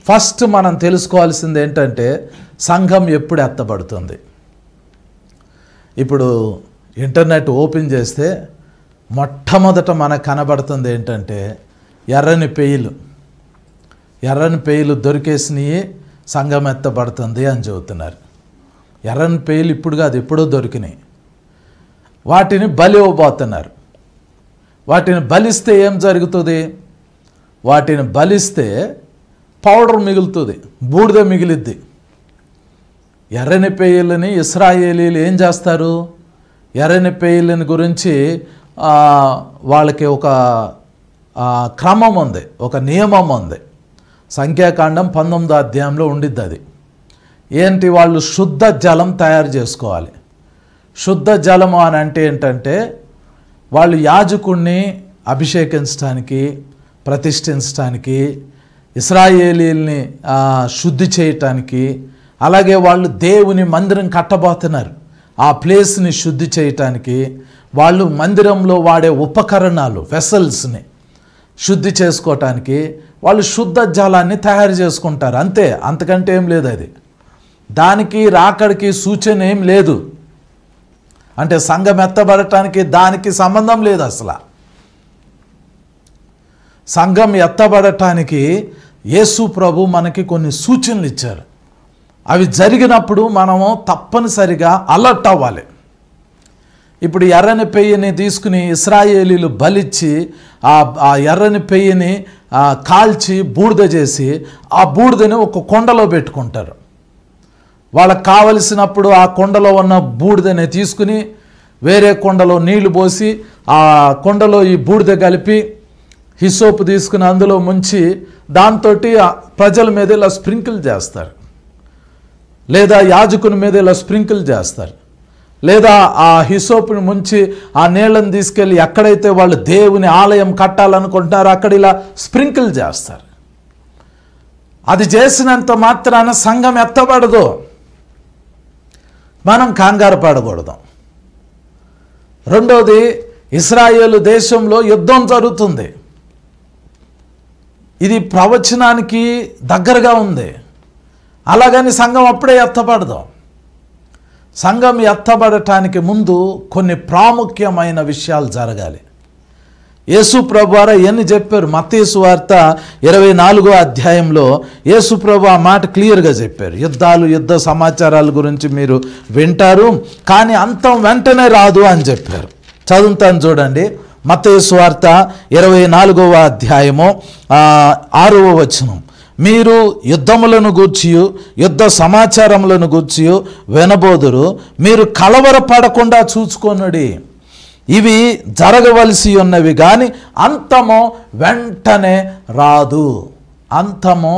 First మనం తెలుసుకోవాల్సింది ఏంటంటే సంఘం ఎప్పుడు ఎత్తబడుతుంది. ఇప్పుడు ఇంటర్నెట్ ఓపెన్ చేస్తే మొట్టమొదట మనకు కనబడుతుంది ఏంటంటే ఎర్రని పెయిలు దొరికేసినవి సంఘం ఎత్తబడుతుంది అని చెబుతున్నారు. ఎర్రని పెయిలు ఇప్పుడు కాదు, ఎప్పుడో దొరికినాయి. వాటిని బలి ఇవ్వబోతున్నారు. వాటిని బలిస్తే ఏం జరుగుతుంది? వాటిని బలిస్తే పౌడర్ మిగులుతుంది, బూడిద మిగిలిద్ది. ఎర్రని పెయిల్ని ఇశ్రాయేలీలు ఏం చేస్తారు? ఎర్రని పెయిల్ని గురించి వాళ్ళకి ఒక క్రమం ఉంది, ఒక నియమం ఉంది. సంఖ్యాకాండం 19వ అధ్యాయంలో ఉండిద్ది. అది ఏంటి? వాళ్ళు శుద్ధ జలం తయారు చేసుకోవాలి. శుద్ధ జలము అని అంటే ఏంటంటే వాళ్ళు యాజకుణ్ణి అభిషేకించడానికి, ప్రతిష్ఠించడానికి, ఇశ్రాయేలీల్ని శుద్ధి చేయటానికి, అలాగే వాళ్ళు దేవుని మందిరం కట్టబోతున్నారు, ఆ ప్లేస్ని శుద్ధి చేయటానికి, వాళ్ళు మందిరంలో వాడే ఉపకరణాలు వెసల్స్ని శుద్ధి చేసుకోవటానికి వాళ్ళు శుద్ధ జలాన్ని తయారు చేసుకుంటారు. అంతే, అంతకంటే ఏం లేదు. అది దానికి రాకడికి సూచన ఏం లేదు. అంటే సంఘం ఎత్తబడటానికి దానికి సంబంధం లేదు. అసలు సంఘం ఎత్తబడటానికి యేసు ప్రభు మనకి కొన్ని సూచనలు ఇచ్చారు. అవి జరిగినప్పుడు మనము తప్పనిసరిగా అలర్ట్ అవ్వాలి. ఇప్పుడు ఎర్రని పెయ్యని తీసుకుని ఇశ్రాయేలీలు బలిచ్చి ఆ ఎర్రని పెయ్యని కాల్చి బూడిద చేసి ఆ బూడిదని ఒక కొండలో పెట్టుకుంటారు. వాళ్ళకు కావలసినప్పుడు ఆ కొండలో ఉన్న బూడిదని తీసుకుని వేరే కొండలో నీళ్లు పోసి ఆ కొండలో ఈ బూడిద కలిపి హిసోపు తీసుకుని అందులో ముంచి దాంతో ప్రజల మీద ఇలా స్ప్రింకిల్ చేస్తారు, లేదా యాజకుని మీద ఇలా స్ప్రింకిల్ చేస్తారు, లేదా ఆ హిసోపుని ముంచి ఆ నీళ్ళని తీసుకెళ్ళి ఎక్కడైతే వాళ్ళు దేవుని ఆలయం కట్టాలనుకుంటారో అక్కడ ఇలా స్ప్రింకిల్ చేస్తారు. అది చేసినంత మాత్రాన సంఘం ఎత్తబడదు. మనం కంగారు పడకూడదు. రెండోది, ఇశ్రాయేలు దేశంలో యుద్ధం జరుగుతుంది. ఇది ప్రవచనానికి దగ్గరగా ఉంది. అలాగని సంఘం అప్పుడే ఎత్తబడదు. సంఘం ఎత్తబడటానికి ముందు కొన్ని ప్రాముఖ్యమైన విషయాలు జరగాలి. యేసు ప్రభు వారు ఎన్ని చెప్పారు? మత్తయి సువార్త 24వ అధ్యాయంలో యేసు ప్రభు ఆ మాట క్లియర్గా చెప్పారు. యుద్ధాలు, యుద్ధ సమాచారాల గురించి మీరు వింటారు, కానీ అంతం వెంటనే రాదు అని చెప్పారు. చదువుతాను చూడండి. మత్తయి సువార్త 24వ అధ్యాయము 6వ వచనం. మీరు యుద్ధములను గూర్చియు యుద్ధ సమాచారములను గూర్చియు వినబోదురు, మీరు కలవరపడకుండా చూచుకొనుడి. ఇవి జరగవలసి ఉన్నవి కానీ అంతము వెంటనే రాదు. అంతము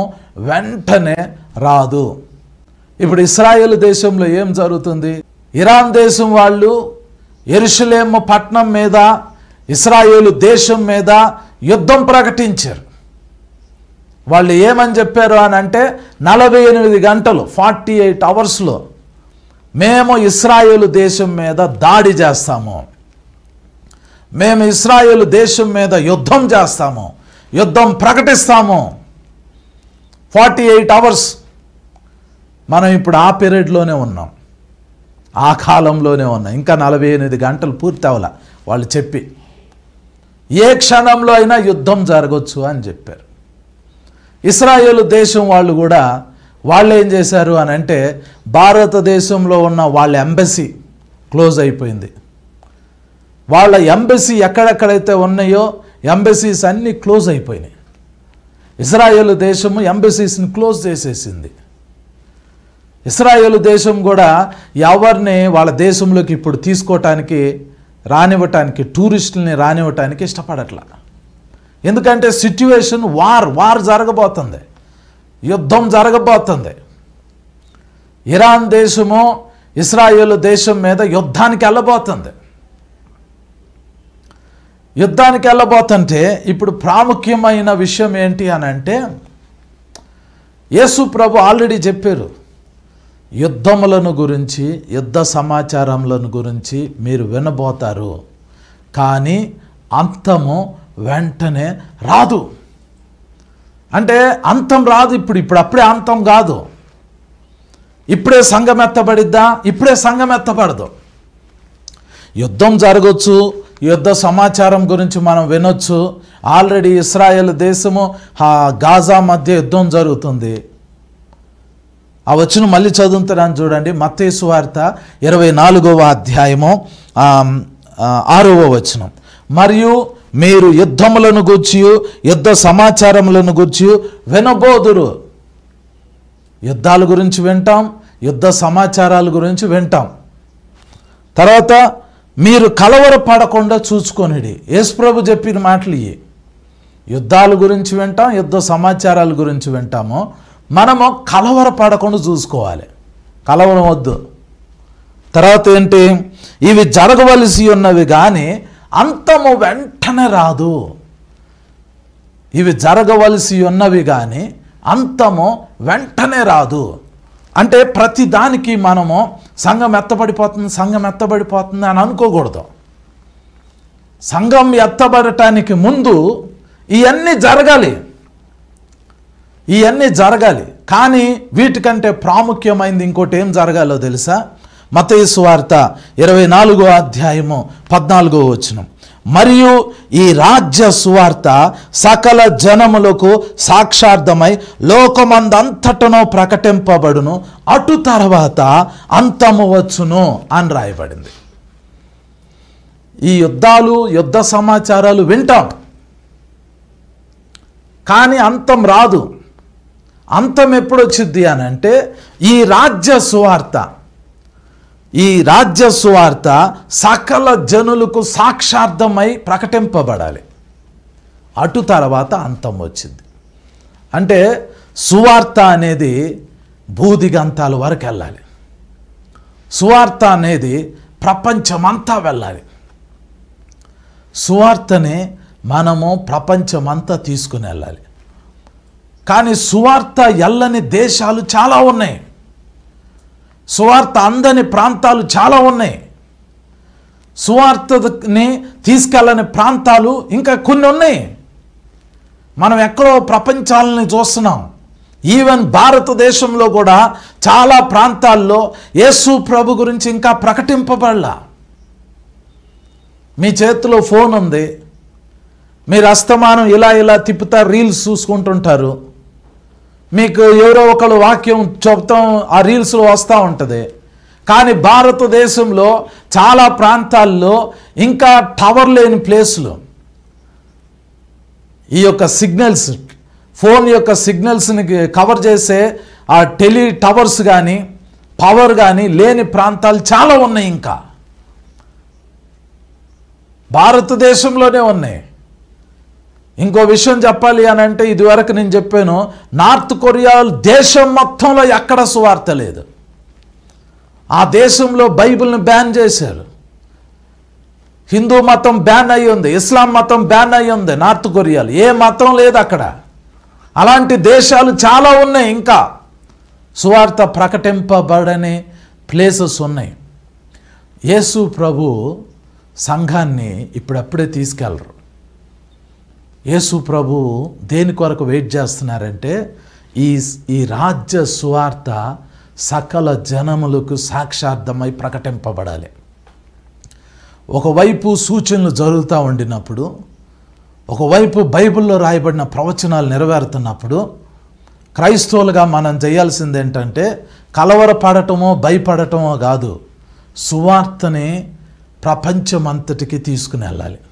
వెంటనే రాదు. ఇప్పుడు ఇశ్రాయేలు దేశంలో ఏం జరుగుతుంది? ఇరాన్ దేశం వాళ్ళు యెరూషలేము పట్టణం మీద, ఇశ్రాయేలు దేశం మీద యుద్ధం ప్రకటించారు. వాళ్ళు ఏమని చెప్పారు అని అంటే 48 గంటలు 48 అవర్స్లో మేము ఇశ్రాయేలు దేశం మీద దాడి చేస్తాము, మేము ఇశ్రాయేలు దేశం మీద యుద్ధం చేస్తాము, యుద్ధం ప్రకటిస్తాము. 48 అవర్స్. మనం ఇప్పుడు ఆ పీరియడ్లోనే ఉన్నాం, ఆ కాలంలోనే ఉన్నాం. ఇంకా 48 గంటలు పూర్తి అవ్వాల. వాళ్ళు చెప్పి ఏ క్షణంలో అయినా యుద్ధం జరగవచ్చు అని చెప్పారు. ఇశ్రాయేలు దేశం వాళ్ళు కూడా వాళ్ళు ఏం చేశారు అని అంటే భారతదేశంలో ఉన్న వాళ్ళ ఎంబసీ క్లోజ్ అయిపోయింది. వాళ్ళ ఎంబసీ ఎక్కడెక్కడైతే ఉన్నాయో ఎంబసీస్ అన్నీ క్లోజ్ అయిపోయినాయి. ఇశ్రాయేలు దేశము ఎంబసీస్ని క్లోజ్ చేసేసింది. ఇశ్రాయేలు దేశం కూడా ఎవరిని వాళ్ళ దేశంలోకి ఇప్పుడు తీసుకోవటానికి రానివ్వటానికి, టూరిస్టుల్ని రానివ్వటానికి ఇష్టపడట్లా. ఎందుకంటే సిట్యువేషన్ వార్ జరగబోతుంది, యుద్ధం జరగబోతుంది. ఇరాన్ దేశము ఇశ్రాయేలు దేశం మీద యుద్ధానికి వెళ్ళబోతుంది. యుద్ధానికి వెళ్ళబోతుంటే ఇప్పుడు ప్రాముఖ్యమైన విషయం ఏంటి అని అంటే యేసు ప్రభు ఆల్రెడీ చెప్పారు, యుద్ధములను గురించి, యుద్ధ సమాచారములను గురించి మీరు వినబోతారు, కానీ అంతము వెంటనే రాదు. అంటే అంతం రాదు. ఇప్పుడు అప్పుడే అంతం కాదు. ఇప్పుడే సంఘం ఎత్తబడిద్దా? ఇప్పుడే సంఘం ఎత్తబడదు. యుద్ధం జరగచ్చు, యుద్ధ సమాచారం గురించి మనం వినొచ్చు. ఆల్రెడీ ఇస్రాయేల్ దేశము గాజా మధ్య యుద్ధం జరుగుతుంది. ఆ వచనం మళ్ళీ చదువుతున్నాను చూడండి. మత్తయి సువార్త 24వ అధ్యాయము 6వ వచనం. మరియు మీరు యుద్ధములను గూర్చి యుద్ధ సమాచారములను గూర్చి వినబోదురు. యుద్ధాల గురించి వింటాం, యుద్ధ సమాచారాల గురించి వింటాం. తర్వాత మీరు కలవరపడకుండా చూసుకొనిడి. యేసుప్రభు చెప్పిన మాటలు ఇవి. యుద్ధాల గురించి వింటాం, యుద్ధ సమాచారాల గురించి వింటాము. మనము కలవరపడకుండా చూసుకోవాలి, కలవరం వద్దు. తర్వాత ఏంటి? ఇవి జరగవలసి ఉన్నవి కానీ అంతము వెంటనే రాదు. ఇవి జరగవలసి ఉన్నవి కానీ అంతము వెంటనే రాదు. అంటే ప్రతి దానికి మనము సంఘం ఎత్తబడిపోతుంది అని అనుకోకూడదు. సంఘం ఎత్తబడటానికి ముందు ఇవన్నీ జరగాలి. కానీ వీటికంటే ప్రాముఖ్యమైనది ఇంకోటి ఏం జరగాలో తెలుసా? మత్తయి సువార్త 24వ అధ్యాయము 14వ వచనం. మరియు ఈ రాజ్య సువార్త సకల జనములకు సాక్షార్థమై లోకమందంతటను ప్రకటింపబడును, అటు తర్వాత అంతము వచ్చును అని రాయబడింది. ఈ యుద్ధ సమాచారాలు వింటాం కానీ అంతం రాదు. అంతం ఎప్పుడు వచ్చింది అని అంటే ఈ రాజ్య సువార్త సకల జనులకు సాక్షార్థమై ప్రకటింపబడాలి. అటు తర్వాత అంతం వచ్చింది. అంటే సువార్త అనేది భూదిగంతాల వరకు వెళ్ళాలి. సువార్త అనేది ప్రపంచమంతా వెళ్ళాలి. సువార్తని మనము ప్రపంచమంతా తీసుకుని వెళ్ళాలి. కానీ సువార్త ఎల్లని దేశాలు చాలా ఉన్నాయి. సువార్త అందని ప్రాంతాలు చాలా ఉన్నాయి. సువార్తని తీసుకెళ్ళని ప్రాంతాలు ఇంకా కొన్ని ఉన్నాయి. మనం ఎక్కడో ప్రపంచాలని చూస్తున్నాం. ఈవెన్ భారతదేశంలో కూడా చాలా ప్రాంతాల్లో యేసు ప్రభు గురించి ఇంకా ప్రకటింపబడలా. మీ చేతిలో ఫోన్ ఉంది, మీరు అస్తమానం ఇలా తిప్పుతారు, రీల్స్ చూసుకుంటుంటారు. మీకు ఎవరో ఒకళ్ళు వాక్యం చెప్తాం, ఆ రీల్స్లో వస్తూ ఉంటుంది. కానీ భారతదేశంలో చాలా ప్రాంతాల్లో ఇంకా టవర్ లేని ప్లేస్లు, ఈ యొక్క సిగ్నల్స్, ఫోన్ యొక్క సిగ్నల్స్ని కవర్ చేసే ఆ టెలి టవర్స్ కానీ పవర్ కానీ లేని ప్రాంతాలు చాలా ఉన్నాయి. ఇంకా భారతదేశంలోనే ఉన్నాయి. ఇంకో విషయం చెప్పాలి అని అంటే, ఇదివరకు నేను చెప్పాను, నార్త్ కొరియా దేశం మొత్తంలో ఎక్కడ సువార్త లేదు. ఆ దేశంలో బైబిల్ని బ్యాన్ చేశారు. హిందూ మతం బ్యాన్ అయ్యి ఉంది, ఇస్లాం మతం బ్యాన్ అయ్యి ఉంది నార్త్ కొరియాలో. ఏ మతం లేదు అక్కడ. అలాంటి దేశాలు చాలా ఉన్నాయి. ఇంకా సువార్త ప్రకటింపబడని ప్లేసెస్ ఉన్నాయి. యేసు ప్రభు సంఘాన్ని ఇప్పుడప్పుడే తీసుకెళ్ళరు. యేసు ప్రభు దేని కొరకు వెయిట్ చేస్తున్నారంటే ఈ రాజ్య సువార్త సకల జనములకు సాక్షార్థమై ప్రకటింపబడాలి. ఒకవైపు సూచనలు జరుగుతూ ఉండినప్పుడు, ఒకవైపు బైబిల్లో రాయబడిన ప్రవచనాలు నెరవేరుతున్నప్పుడు, క్రైస్తవులుగా మనం చేయాల్సింది ఏంటంటే కలవరపడటమో భయపడటమో కాదు, సువార్తని ప్రపంచమంతటికి తీసుకుని వెళ్ళాలి.